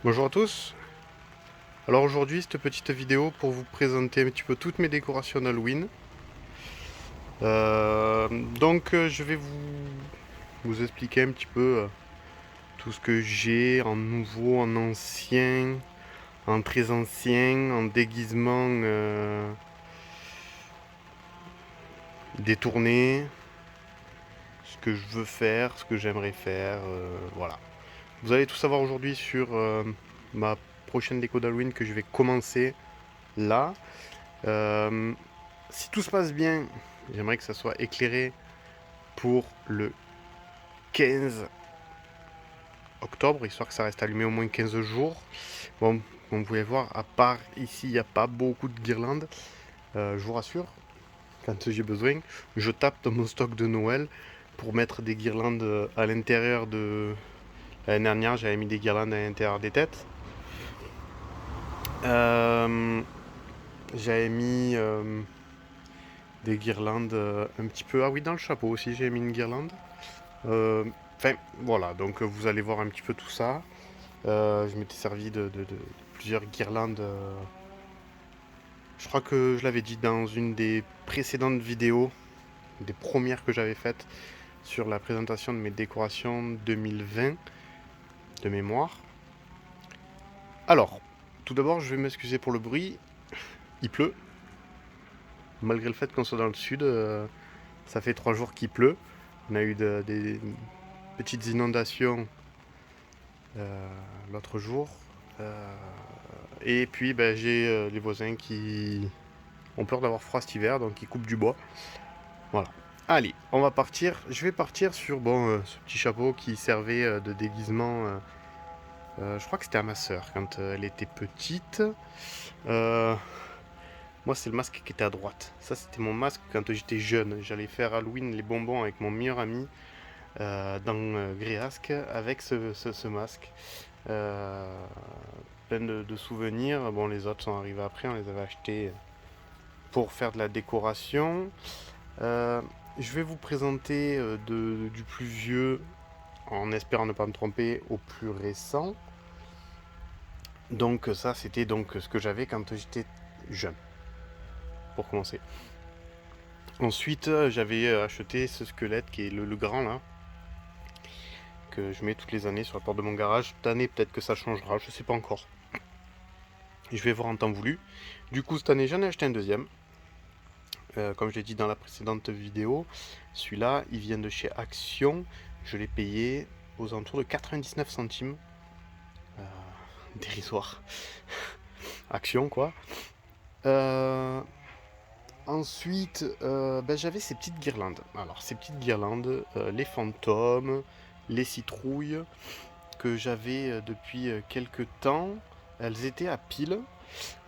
Bonjour à tous. Alors aujourd'hui, cette petite vidéo pour vous présenter un petit peu toutes mes décorations d'Halloween. Je vais vous expliquer un petit peu tout ce que j'ai en nouveau, en ancien, en très ancien, en déguisement détourné, ce que je veux faire, ce que j'aimerais faire, voilà. Vous allez tout savoir aujourd'hui sur ma prochaine déco d'Halloween que je vais commencer là. Euh, Si tout se passe bien, j'aimerais que ça soit éclairé pour le 15 octobre, histoire que ça reste allumé au moins 15 jours. Bon, comme vous pouvez voir, à part ici, il n'y a pas beaucoup de guirlandes. Je vous rassure, quand j'ai besoin, je tape dans mon stock de Noël pour mettre des guirlandes à l'intérieur de... L'année dernière, j'avais mis des guirlandes à l'intérieur des têtes. Euh, J'avais mis des guirlandes un petit peu... Ah oui, dans le chapeau aussi, j'ai mis une guirlande. Euh, Enfin, voilà, donc vous allez voir un petit peu tout ça. Je m'étais servi de plusieurs guirlandes. Je crois que je l'avais dit dans une des précédentes vidéos, des premières que j'avais faites sur la présentation de mes décorations 2020 de mémoire. Alors, tout d'abord, je vais m'excuser pour le bruit. Il pleut. Malgré le fait qu'on soit dans le sud, ça fait 3 jours qu'il pleut. On a eu des petites inondations l'autre jour. Euh, et puis, ben, j'ai les voisins qui ont peur d'avoir froid cet hiver, donc ils coupent du bois. Voilà. Allez, on va partir. Je vais partir sur ce petit chapeau qui servait de déguisement. Je crois que c'était à ma sœur quand elle était petite. Euh, Moi, c'est le masque qui était à droite. Ça, c'était mon masque quand j'étais jeune. J'allais faire Halloween les bonbons avec mon meilleur ami dans Gréasque avec ce masque. Euh, Plein de souvenirs. Bon, les autres sont arrivés après. On les avait achetés pour faire de la décoration. Euh, je vais vous présenter du plus vieux, en espérant ne pas me tromper, au plus récent. Donc ça, c'était donc ce que j'avais quand j'étais jeune, pour commencer. Ensuite, j'avais acheté ce squelette qui est le grand là, que je mets toutes les années sur la porte de mon garage. Cette année, peut-être que ça changera, je sais pas encore. Je vais voir en temps voulu. Du coup, cette année, j'en ai acheté un deuxième. Comme je l'ai dit dans la précédente vidéo, celui-là, il vient de chez Action. Je l'ai payé aux alentours de 99 centimes. Dérisoire. Action, quoi. Euh, Ensuite, j'avais ces petites guirlandes. Alors, ces petites guirlandes, les fantômes, les citrouilles, que j'avais depuis quelques temps. Elles étaient à pile.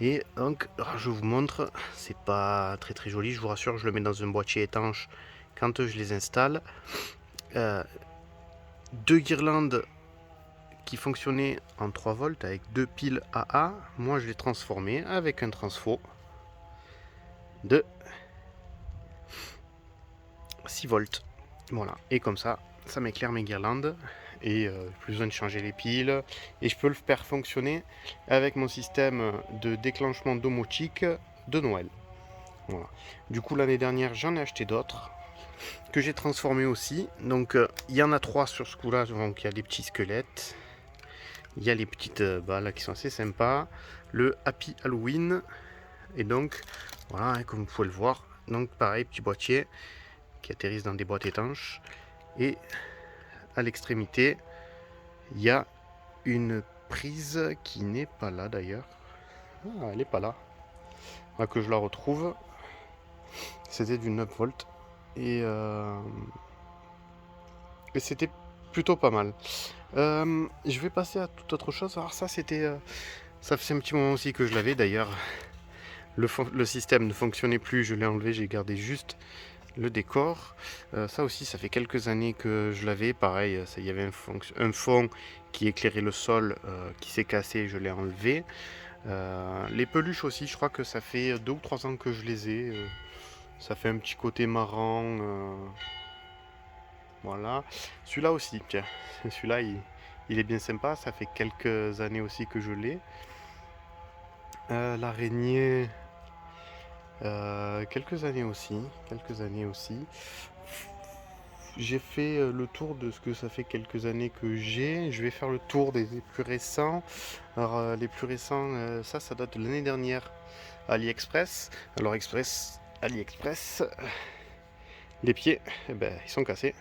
Et donc, je vous montre, c'est pas très très joli, je vous rassure, je le mets dans un boîtier étanche quand je les installe. Euh, Deux guirlandes qui fonctionnaient en 3 volts avec deux piles AA. Moi, je l'ai transformé avec un transfo de 6 volts. Voilà, et comme ça m'éclaire mes guirlandes. Et plus besoin de changer les piles. Et je peux le faire fonctionner avec mon système de déclenchement domotique de Noël. Voilà. Du coup, l'année dernière, j'en ai acheté d'autres que j'ai transformés aussi. Donc, il y en a 3 sur ce coup-là. Donc, il y a des petits squelettes. Il y a les petites balles qui sont assez sympas. Le Happy Halloween. Et donc, voilà, hein, comme vous pouvez le voir. Donc, pareil, petit boîtier qui atterrissent dans des boîtes étanches. Et à l'extrémité, il y a une prise qui n'est pas là d'ailleurs. Ah, elle n'est pas là. Là que je la retrouve. C'était du 9 volts. Et, euh, et c'était plutôt pas mal. Je vais passer à toute autre chose. Alors ça, c'était... ça fait un petit moment aussi que je l'avais d'ailleurs. Le système ne fonctionnait plus, je l'ai enlevé, j'ai gardé juste le décor. Ça aussi, ça fait quelques années que je l'avais. Pareil, il y avait un fond qui éclairait le sol qui s'est cassé, je l'ai enlevé. Les peluches aussi, je crois que ça fait 2 ou 3 ans que je les ai. Ça fait un petit côté marrant. Voilà. Celui-là aussi, tiens. Celui-là, il est bien sympa, ça fait quelques années aussi que je l'ai. L'araignée, quelques années aussi, J'ai fait le tour de ce que ça fait quelques années que j'ai. Je vais faire le tour des plus récents. Alors, les plus récents, ça date de l'année dernière. AliExpress. Alors, AliExpress, les pieds, eh ben, ils sont cassés.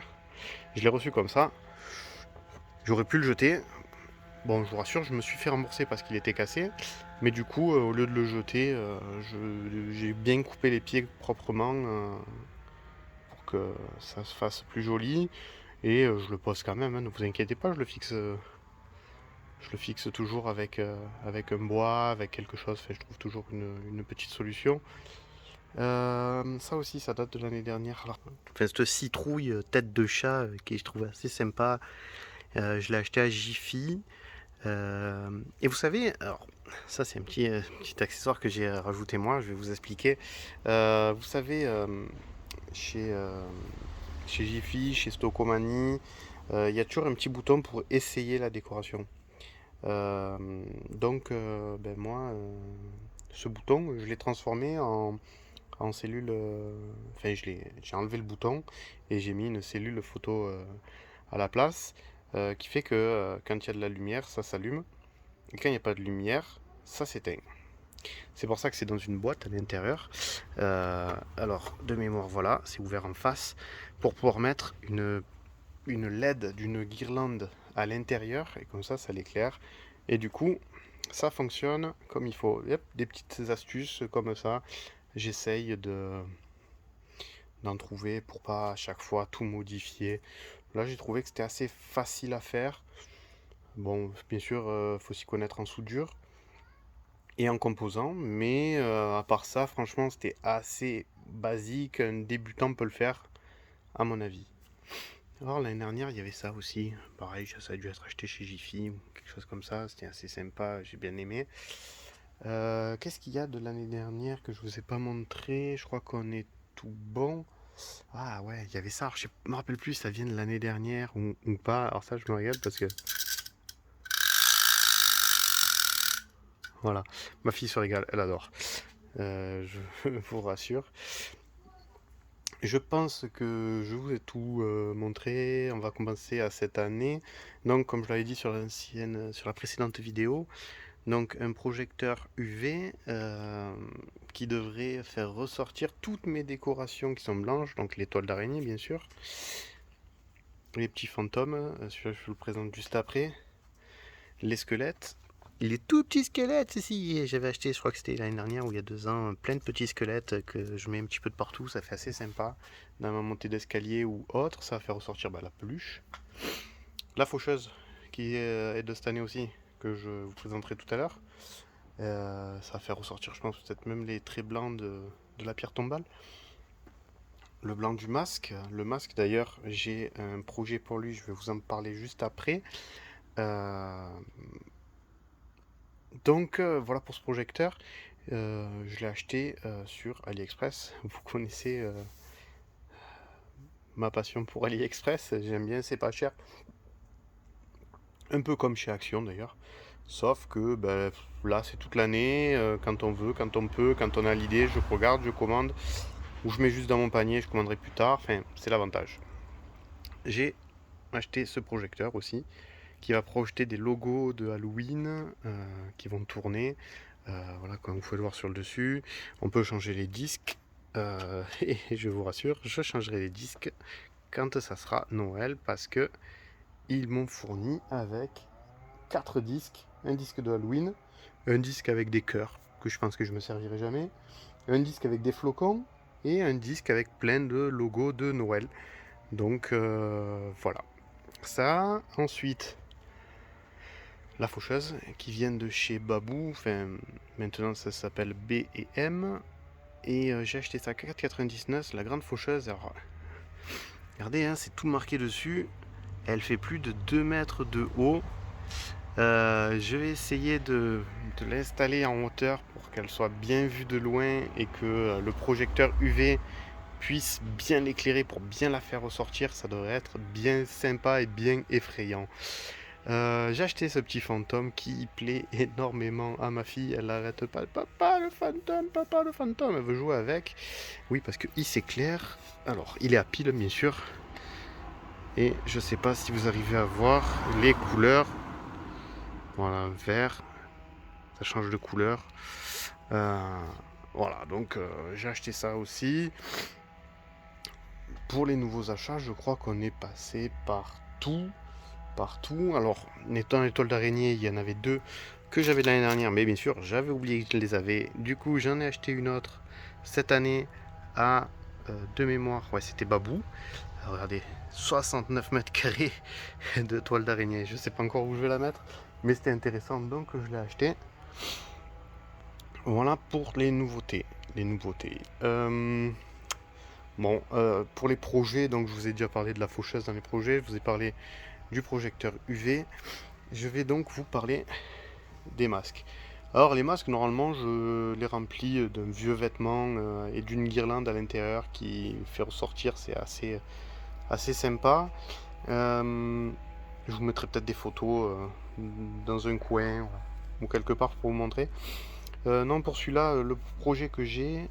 Je l'ai reçu comme ça. J'aurais pu le jeter. Bon, je vous rassure, je me suis fait rembourser parce qu'il était cassé. Mais du coup, au lieu de le jeter, j'ai bien coupé les pieds proprement pour que ça se fasse plus joli. Et je le pose quand même, hein, ne vous inquiétez pas, je le fixe toujours avec un bois, avec quelque chose. Enfin, je trouve toujours une petite solution. Ça aussi, ça date de l'année dernière. Alors, enfin, cette citrouille tête de chat qui je trouve assez sympa. Je l'ai acheté à Jiffy. Et vous savez, alors ça c'est un petit accessoire que j'ai rajouté moi, je vais vous expliquer. Vous savez, chez, euh, chez Jiffy, chez Stocomanie, il y a toujours un petit bouton pour essayer la décoration. Donc, ben moi, ce bouton, je l'ai transformé en cellule. Enfin, j'ai enlevé le bouton et j'ai mis une cellule photo à la place, qui fait que quand il y a de la lumière, ça s'allume, et quand il n'y a pas de lumière, ça s'éteint. C'est pour ça que c'est dans une boîte à l'intérieur. Alors, de mémoire, voilà, c'est ouvert en face pour pouvoir mettre une LED d'une guirlande à l'intérieur, et comme ça l'éclaire. Et du coup, ça fonctionne comme il faut. Yep, des petites astuces comme ça. J'essaye d'en trouver pour pas à chaque fois tout modifier. Là, j'ai trouvé que c'était assez facile à faire. Bon, bien sûr, faut s'y connaître en soudure et en composant, mais à part ça, franchement, c'était assez basique. Un débutant peut le faire, à mon avis. Alors, l'année dernière, il y avait ça aussi. Pareil, ça a dû être acheté chez Jiffy ou quelque chose comme ça. C'était assez sympa, j'ai bien aimé. Qu'est-ce qu'il y a de l'année dernière que je vous ai pas montré? Je crois qu'on est tout bon. Ah ouais, il y avait ça. Alors, je me rappelle plus si ça vient de l'année dernière ou pas. Alors ça, je me regarde parce que voilà, ma fille se régale, elle adore. Je vous rassure. Je pense que je vous ai tout montré. On va commencer à cette année. Donc, comme je l'avais dit sur la précédente vidéo, donc un projecteur UV qui devrait faire ressortir toutes mes décorations qui sont blanches, donc les toiles d'araignée bien sûr, les petits fantômes, celui-là je vous le présente juste après, les squelettes, les tout petits squelettes ici, j'avais acheté, je crois que c'était l'année dernière ou il y a 2 ans, plein de petits squelettes que je mets un petit peu de partout, ça fait assez sympa, dans ma montée d'escalier ou autre, ça va faire ressortir la peluche. La faucheuse qui est de cette année aussi, que je vous présenterai tout à l'heure. Ça va faire ressortir, je pense, peut-être même les traits blancs de la pierre tombale. Le blanc du masque. Le masque, d'ailleurs, j'ai un projet pour lui, je vais vous en parler juste après. Euh, donc, voilà pour ce projecteur. Je l'ai acheté sur AliExpress. Vous connaissez ma passion pour AliExpress. J'aime bien, c'est pas cher. Un peu comme chez Action d'ailleurs. Sauf que ben, là, c'est toute l'année, quand on veut, quand on peut, quand on a l'idée, je regarde, je commande, ou je mets juste dans mon panier, je commanderai plus tard. Enfin, c'est l'avantage. J'ai acheté ce projecteur aussi, qui va projeter des logos de Halloween qui vont tourner. Voilà, comme vous pouvez le voir sur le dessus. On peut changer les disques. Et je vous rassure, je changerai les disques quand ça sera Noël, parce que ils m'ont fourni avec 4 disques, un disque de Halloween, un disque avec des cœurs, que je pense que je me servirai jamais, un disque avec des flocons, et un disque avec plein de logos de Noël. Donc voilà. Ça, ensuite, la faucheuse, qui vient de chez Babou, enfin maintenant ça s'appelle B&M, et j'ai acheté ça à 4,99, la grande faucheuse. Alors, regardez, hein, c'est tout marqué dessus, elle fait plus de 2 mètres de haut. Je vais essayer de l'installer en hauteur pour qu'elle soit bien vue de loin et que le projecteur UV puisse bien l'éclairer pour bien la faire ressortir. Ça devrait être bien sympa et bien effrayant. J'ai acheté ce petit fantôme qui plaît énormément à ma fille. Elle arrête pas. Papa le fantôme, papa le fantôme. Elle veut jouer avec. Oui, parce que il s'éclaire. Alors, il est à pile, bien sûr. Et je sais pas si vous arrivez à voir les couleurs. Voilà, vert. Ça change de couleur. Voilà, donc j'ai acheté ça aussi. Pour les nouveaux achats, je crois qu'on est passé partout. Alors, étant les toiles d'araignée, il y en avait deux que j'avais l'année dernière, mais bien sûr, j'avais oublié que je les avais. Du coup, j'en ai acheté une autre cette année à de mémoire. Ouais, c'était Babou. Alors, regardez, 69 mètres carrés de toile d'araignée. Je sais pas encore où je vais la mettre, mais c'était intéressant, donc je l'ai acheté. Voilà pour les nouveautés. Bon, pour les projets, donc je vous ai déjà parlé de la faucheuse dans les projets, je vous ai parlé du projecteur UV. Je vais donc vous parler des masques. Alors les masques, normalement, je les remplis d'un vieux vêtement et d'une guirlande à l'intérieur qui fait ressortir, c'est assez sympa. Je vous mettrai peut-être des photos dans un coin ou quelque part pour vous montrer. Non, pour celui-là, le projet que j'ai,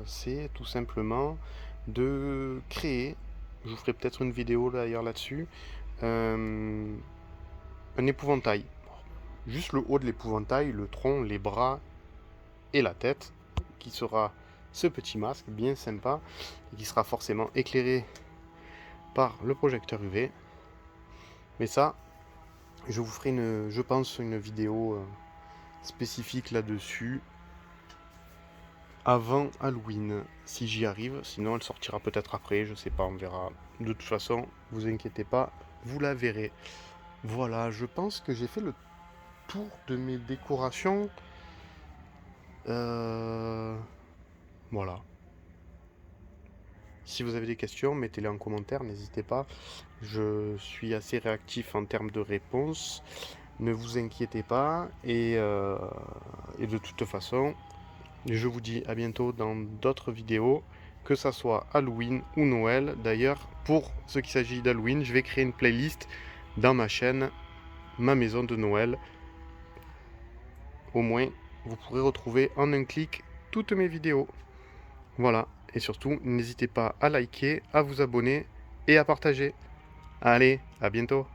c'est tout simplement de créer, je vous ferai peut-être une vidéo d'ailleurs là-dessus, un épouvantail. Juste le haut de l'épouvantail, le tronc, les bras et la tête, qui sera ce petit masque bien sympa, et qui sera forcément éclairé par le projecteur UV. Mais ça, je vous ferai je pense, une vidéo spécifique là-dessus avant Halloween, si j'y arrive. Sinon, elle sortira peut-être après, je sais pas, on verra. De toute façon, vous inquiétez pas, vous la verrez. Voilà, je pense que j'ai fait le tour de mes décorations. Voilà. Si vous avez des questions, mettez-les en commentaire, n'hésitez pas. Je suis assez réactif en termes de réponses. Ne vous inquiétez pas. Et de toute façon, je vous dis à bientôt dans d'autres vidéos, que ça soit Halloween ou Noël. D'ailleurs, pour ce qui s'agit d'Halloween, je vais créer une playlist dans ma chaîne, ma maison de Noël. Au moins, vous pourrez retrouver en un clic toutes mes vidéos. Voilà. Et surtout, n'hésitez pas à liker, à vous abonner et à partager. Allez, à bientôt.